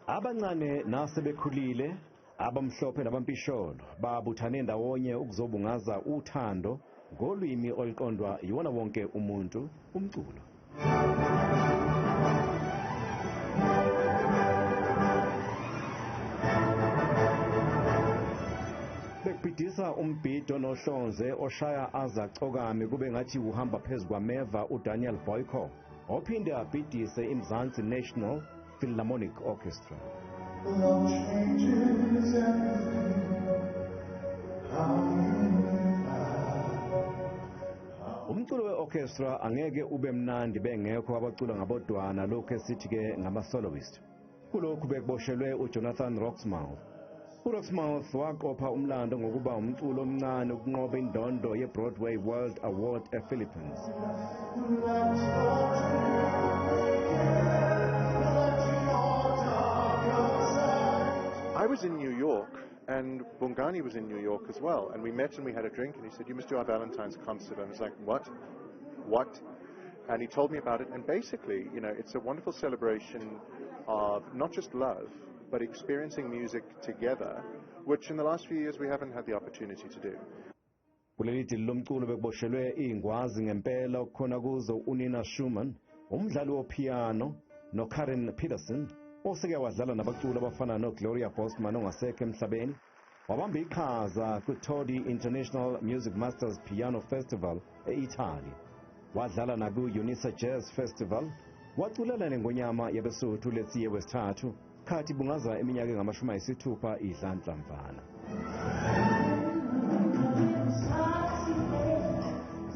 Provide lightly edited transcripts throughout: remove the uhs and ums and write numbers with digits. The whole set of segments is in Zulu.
Abancane nasebekhulile, abamhlophe nabampisholo babuthane ndawonye ukuzobungaza uthando ngolwimi oluqondwa yiwona wonke umuntu, umculo. Bekubhidisa umbhido nohlonze oshaya azacokame kube ngathi uhamba phezu kwameva uDaniel Boyko, ophinde abhidise iMzansi National Philharmonic Orchestra. Umculo weOrchestra angeke ube mnandi bengekho abacula ngabodwana lokho esithi ke ngama-soloist. Kulokhu bekuboshelwe uJonathan Roxmouth. uRoxmouth waqopha umlando ngokuba umculo omncane ukunqoba indondo ye-Broadway World Award ePhilippines. I was in New York, and Bongani was in New York as well, and we met and we had a drink, and he said, "You must do our Valentine's concert." I was like, "What? What?" And he told me about it, and basically, you know, it's a wonderful celebration of not just love, but experiencing music together, which in the last few years we haven't had the opportunity to do. Kuleli Idili lomculo bekuboshelwe ingwazi ngempela okukhona kuzo uNina Schumann, umdlali wopiano, noKaren Peterson, oseke wadlala nabaculi abafana noGloria Bosman ongasekho emhlabeni, wabamba iqhaza kuTodi International Music Masters Piano Festival e-Italy, wadlala naku-Unisa Jazz Festival, waculela nengonyama yabesuthu lesiye wesithathu, khathi bungaza eminyaka engama-60 idlanhlamvana.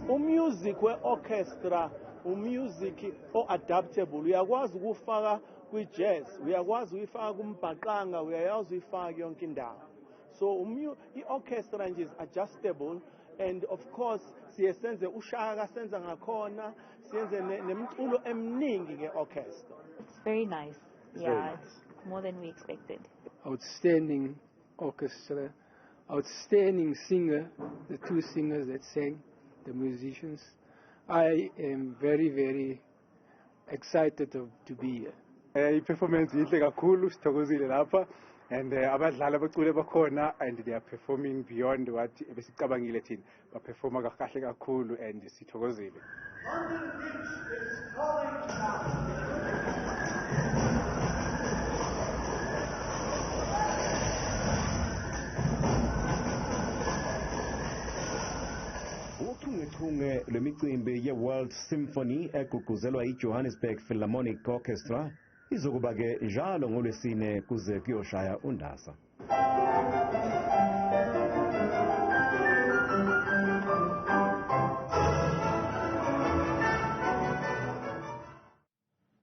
Umusic weorchestra, umusic o-adaptable, uyakwazi ukufaka kwi-jazz, uyakwazi ukufaka kumbhaqanga, uyakwazi ukufaka yonke indawo. So i-orchestra nje is adjustable, and of course siye senze ushaka senza ngakhona, siyenze nemculo eminingi nge-orchestra. It's very nice. Yeah, it's more than we expected. Outstanding orchestra, outstanding singer, the two singers that sang, the musicians. I am very, very excited to be here. I-performance inhle kakhulu, sithokozile lapha, and abadlali abaculi bakhona, and they are performing beyond what besicabangile thina. Baperforma kahle kakhulu and sithokozile. Uchungechunge lwemicimbi ye-World Symphony egqugquzelwa i-Johannesburg Philharmonic Orchestra izokuba ke njalo ngolwesine kuze kuyoshaya undasa.